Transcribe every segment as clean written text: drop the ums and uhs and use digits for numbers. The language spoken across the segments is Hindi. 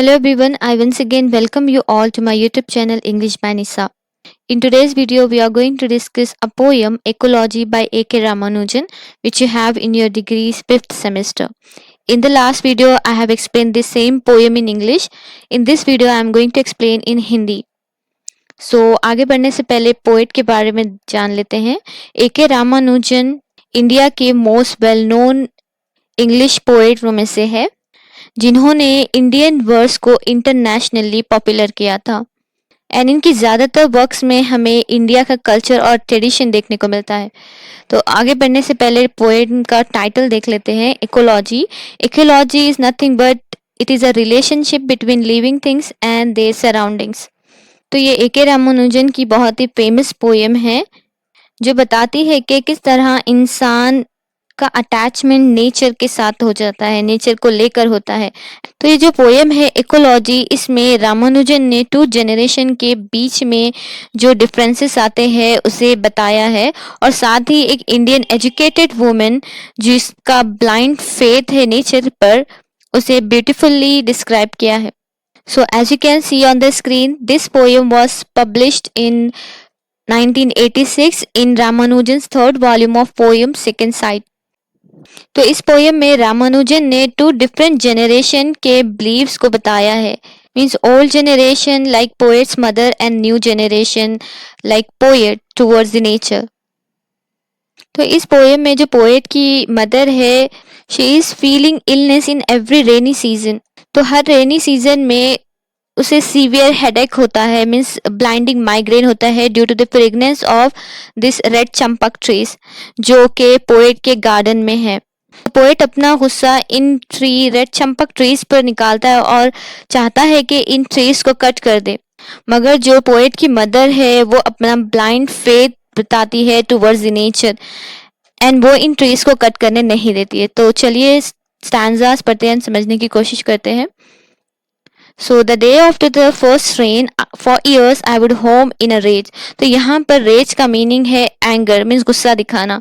Hello everyone, I once again welcome you all to my YouTube channel English by Nisa. In today's video, we are going to discuss a poem Ecology by A.K. Ramanujan, which you have in your degree's 5th semester. In the last video, I have explained the same poem in English. In this video, I am going to explain in Hindi. So, आगे बढ़ने से पहले पोएट के बारे में जान लेते हैं. A.K. रामानुजन इंडिया के most well known English poet में से है जिन्होंने इंडियन वर्स को इंटरनेशनली पॉपुलर किया था एंड इनकी ज़्यादातर वर्क्स में हमें इंडिया का कल्चर और ट्रेडिशन देखने को मिलता है. तो आगे बढ़ने से पहले पोएम का टाइटल देख लेते हैं. Ecology. Ecology is nothing but it is a relationship between living things and there surroundings. तो ये ए.के. रामानुजन की बहुत ही फेमस पोएम है जो बताती है कि किस तरह इंसान का अटैचमेंट नेचर के साथ हो जाता है, नेचर को लेकर होता है. तो ये जो पोएम है इकोलॉजी, इसमें रामानुजन ने 2 जनरेशन के बीच में जो डिफरेंसेस आते हैं उसे बताया है और साथ ही एक इंडियन एजुकेटेड वुमेन जिसका ब्लाइंड फेथ है नेचर पर, उसे ब्यूटीफुली डिस्क्राइब किया है. So as you can see on the screen, this poem was published in 1986 in Ramanujan's 3rd volume of poem Second Sight. तो इस पोएम में रामानुजन ने 2 डिफरेंट जनरेशन के बिलीव्स को बताया है. Means old generation like poets mother and new generation like poet towards the nature. तो इस पोएम में जो पोएट की मदर है, she is feeling illness in every rainy season. तो हर रेनी सीजन में उसे सीवियर हेडेक होता है, मीन्स ब्लाइंडिंग माइग्रेन होता है due to the fragrance of this red champak trees जो के पोएट के गार्डन में है. पोएट अपना गुस्सा इन रेड चंपक ट्रीज पर निकालता है और चाहता है कि इन ट्रीज को कट कर दे, मगर जो पोएट की मदर है वो अपना ब्लाइंड फेथ बताती है टुवर्ड्स द नेचर एंड वो इन ट्रीज को कट करने नहीं देती है. तो चलिए स्टैंजास पढ़ते हैं, समझने की कोशिश करते हैं. So the day after the first rain, for years I would home in a rage. तो यहाँ पर rage का मीनिंग है एंगर, मीन्स गुस्सा दिखाना.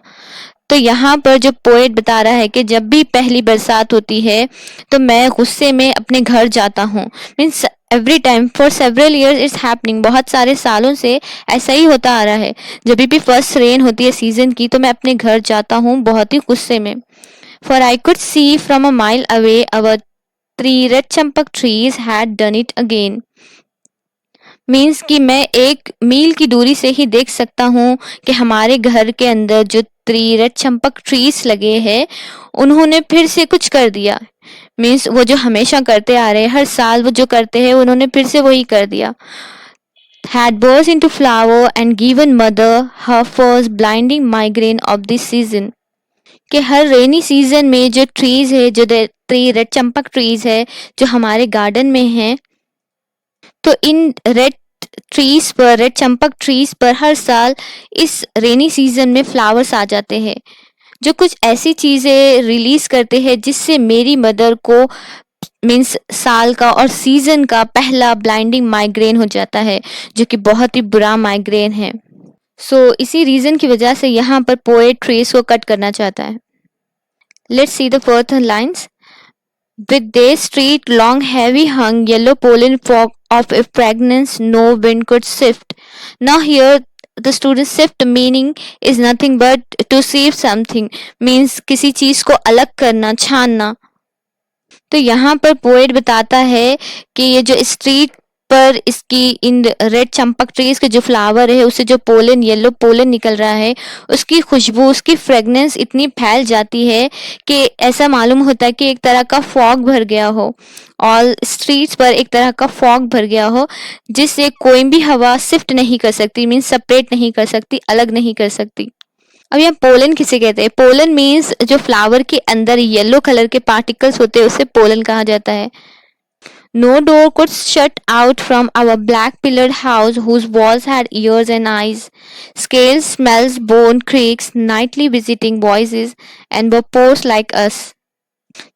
तो यहाँ पर जो पोएट बता रहा है कि जब भी पहली बरसात होती है तो मैं गुस्से में अपने घर जाता हूँ. Means every time for several years it's happening, बहुत सारे सालों से ऐसा ही होता आ रहा है. जब भी फर्स्ट रेन होती है सीजन की तो मैं अपने घर जाता हूँ बहुत ही गुस्से में. For I could see from a mile away our 3 red champak trees had done it again. Means कि मैं 1 मील की दूरी से ही देख सकता हूँ कि हमारे घर के अंदर जो 3 रेड चंपक ट्रीज लगे हैं उन्होंने फिर से कुछ कर दिया. मीन्स वो जो हमेशा करते आ रहे हैं, हर साल वो जो करते हैं उन्होंने फिर से वही कर दिया. Had burst into flower and given mother her first blinding migraine of this season. कि हर रेनी सीजन में जो ट्रीज है, जो 3 रेड चंपक ट्रीज है जो हमारे गार्डन में हैं, तो इन रेड ट्रीज पर, रेड चंपक ट्रीज पर हर साल इस रेनी सीजन में फ्लावर्स आ जाते हैं जो कुछ ऐसी चीज़ें रिलीज करते हैं जिससे मेरी मदर को मीन्स साल का और सीजन का पहला ब्लाइंडिंग माइग्रेन हो जाता है जो कि बहुत ही बुरा माइग्रेन है. सो इसी रीज़न की वजह से यहाँ पर पोएट ट्रीज को कट करना चाहता है. Let's see the further lines. With their street long heavy hung yellow pollen fog of a fragrance no wind could sift. Now here the student sift meaning is nothing but to sieve something, means किसी चीज को अलग करना, छानना. तो यहाँ पर पोएट बताता है कि ये जो स्ट्रीट पर इसकी इन रेड चंपक ट्रीज के जो फ्लावर है उससे जो पोलन, येलो पोलन निकल रहा है, उसकी खुशबू, उसकी फ्रेगनेंस इतनी फैल जाती है कि ऐसा मालूम होता है कि एक तरह का फॉग भर गया हो, ऑल स्ट्रीट्स पर एक तरह का फॉग भर गया हो जिससे कोई भी हवा शिफ्ट नहीं कर सकती, मीन्स सेपरेट नहीं कर सकती, अलग नहीं कर सकती. अब यहाँ पोलन किसे कहते हैं? पोलन मीन्स जो फ्लावर के अंदर येलो कलर के पार्टिकल्स होते हैं उसे पोलन कहा जाता है. No door could shut out from our black pillared house whose walls had ears and eyes, scales, smells, bone creaks, nightly visiting voices and were pours like us.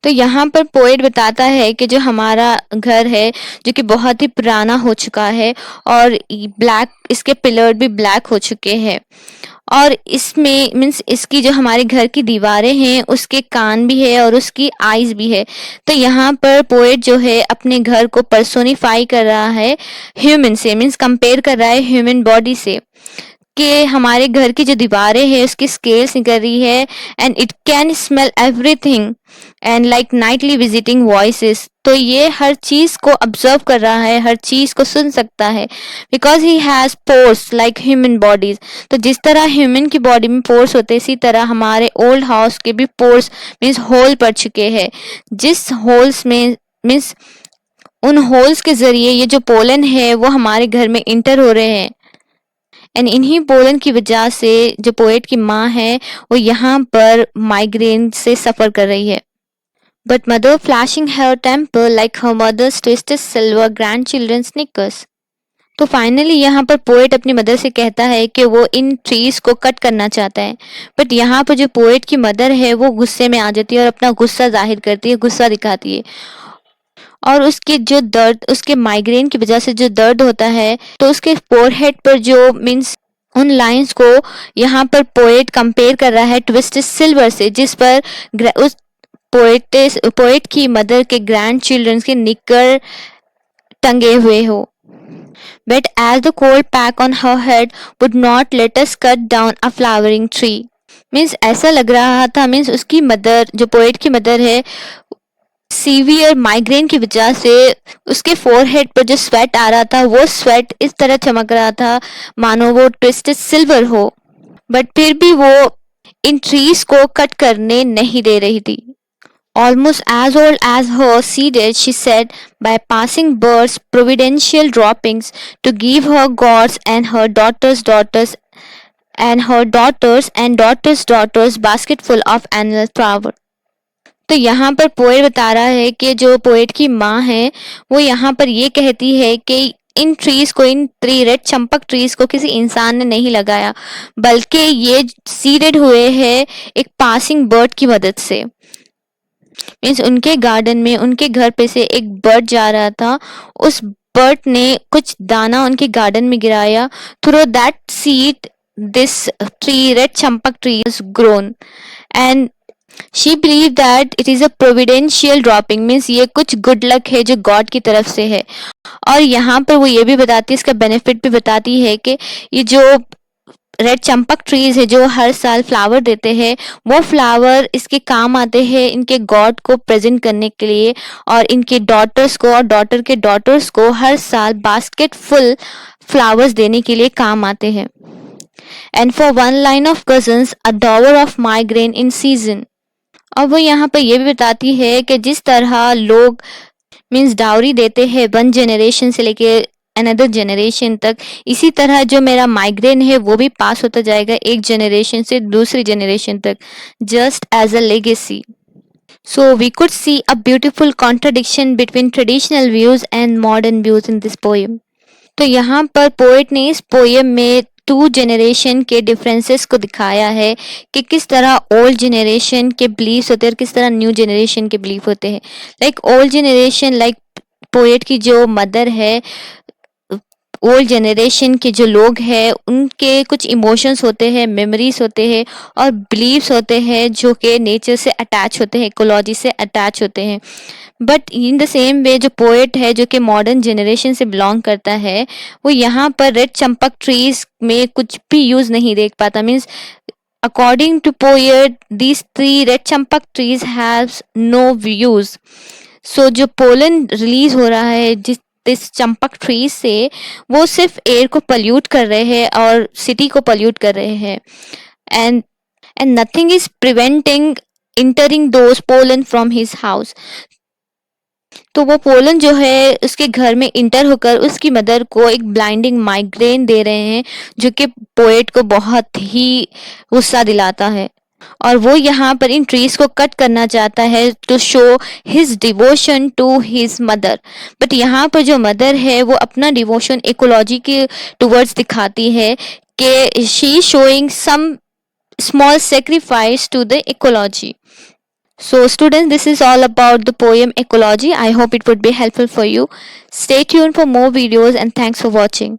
तो यहाँ पर पोएट बताता है कि जो हमारा घर है जो कि बहुत ही पुराना हो चुका है और ब्लैक, इसके पिलर भी ब्लैक हो चुके हैं और इसमें मीन्स इसकी जो हमारे घर की दीवारें हैं उसके कान भी है और उसकी आईज भी है। तो यहाँ पर पोएट जो है अपने घर को पर्सोनिफाई कर रहा है ह्यूमन से, मीन्स कंपेयर कर रहा है ह्यूमन बॉडी से, कि हमारे घर की जो दीवारें हैं उसकी स्केल्स निकल रही है and it can smell everything and like Knightley visiting voices. तो ये हर चीज को ऑब्जर्व कर रहा है, हर चीज को सुन सकता है, because he has pores like human bodies. तो जिस तरह ह्यूमन की बॉडी में पोर्स होते हैं इसी तरह हमारे ओल्ड हाउस के भी पोर्स मीन्स होल पड़ चुके हैं, जिस होल्स में मीन्स उन होल्स के जरिए ये जो पोलन है वो हमारे घर में इंटर हो रहे हैं। एंड इन्हीं पोलन की वजह से जो पोएट की माँ है वो यहाँ पर माइग्रेन से सफर कर रही है। But mother flashing her temper like her mother's twisted silver grandchildren's knickers। तो फाइनली यहाँ पर पोएट अपनी मदर से कहता है कि वो इन ट्रीज को कट करना चाहता है, बट यहाँ पर जो पोएट की मदर है वो गुस्से में आ जाती है और अपना गुस्सा जाहिर करती है, गुस्सा दिखाती है। और उसके जो दर्द, उसके माइग्रेन की वजह से जो दर्द होता है, तो उसके फोरहेड पर जो मीन्स उन लाइंस को यहाँ पर पोएट कंपेयर कर रहा है ट्विस्टेड सिल्वर से, जिस पर उस पोएट की मदर के ग्रैंड चिल्ड्रन के निकर टंगे हुए हो। But as the cold pack on her head would not let us cut down a flowering tree। Means ऐसा लग रहा था, मीन्स उसकी मदर, जो पोएट की मदर है, सीवियर माइग्रेन की वजह से उसके फोरहेड पर जो स्वेट आ रहा था वो स्वेट इस तरह चमक रहा था मानो वो ट्विस्टेड सिल्वर हो, बट फिर भी वो इन ट्रीज को कट करने नहीं दे रही थी। Almost as old as her, seeded, she said, by passing birds providential droppings to give her gods and her daughters' daughters and her daughters and daughters' daughters basketful of annual flower। तो यहाँ पर पोएट बता रहा है कि जो पोएट की माँ है वो यहाँ पर ये कहती है कि इन ट्रीज को, इन रेड चंपक ट्रीज को किसी इंसान ने नहीं लगाया, बल्कि ये सीडेड हुए हैं एक पासिंग बर्ड की मदद से। मीन्स उनके गार्डन में उनके घर पे से एक बर्ड जा रहा था, उस बर्ड ने कुछ दाना उनके गार्डन में गिराया, through that seed this tree, red champak tree, is grown and she believe that it is a providential dropping. Means ये कुछ गुड लक है जो गॉड की तरफ से है। और यहाँ पर वो ये भी बताती है, इसका बेनिफिट भी बताती है कि ये जो रेड चंपक ट्रीज है जो हर साल फ्लावर देते हैं, वो फ्लावर इसके काम आते हैं इनके गॉड को प्रेजेंट करने के लिए, और इनके डॉटर्स को और डॉटर के डॉटर्स को हर साल बास्केट फुल फ्लावर्स देने के लिए काम आते हैं। And for one line of cousins a डॉवर of migraine in season. और वो यहाँ पर यह भी बताती है कि जिस तरह लोग मीन्स डाउरी देते हैं वन जनरेशन से लेके अनदर जनरेशन तक, इसी तरह जो मेरा माइग्रेन है वो भी पास होता जाएगा एक जनरेशन से दूसरी जनरेशन तक, just as a legacy. So we could see a beautiful contradiction between traditional views and modern views in this poem. तो यहाँ पर पोएट ने इस पोएम में टू जनरेशन के डिफरेंसेस को दिखाया है कि किस तरह ओल्ड जनरेशन के बिलीव्स होते हैं और किस तरह न्यू जनरेशन के बिलीफ होते हैं। Like old generation, like poet की जो मदर है, ओल्ड जनरेशन के जो लोग हैं उनके कुछ इमोशंस होते हैं, मेमोरीज होते हैं और बिलीव्स होते हैं जो कि नेचर से अटैच होते हैं, इकोलॉजी से अटैच होते हैं। But in the same way जो पोएट है जो कि मॉडर्न जनरेशन से बिलोंग करता है, वो यहाँ पर रेड चंपक ट्रीज में कुछ भी यूज नहीं देख पाता। Means according to poet these three red champak trees has no views। So जो पोलन रिलीज हो रहा है जिस चंपक ट्री से, वो सिर्फ एयर को पल्यूट कर रहे हैं और सिटी को पल्यूट कर रहे हैं, and nothing is preventing entering those pollen from his house. तो वो पोलन जो है उसके घर में इंटर होकर उसकी मदर को एक ब्लाइंडिंग माइग्रेन दे रहे हैं, जो कि पोएट को बहुत ही गुस्सा दिलाता है। और वो यहाँ पर इन ट्रीज को कट करना चाहता है to show his devotion to his mother. But यहाँ पर जो मदर है वो अपना डिवोशन इकोलॉजी के टुवर्ड्स दिखाती है कि she showing some small sacrifice to the ecology. So students, this is all about the poem Ecology. I hope it would be helpful for you. Stay tuned for more videos and thanks for watching.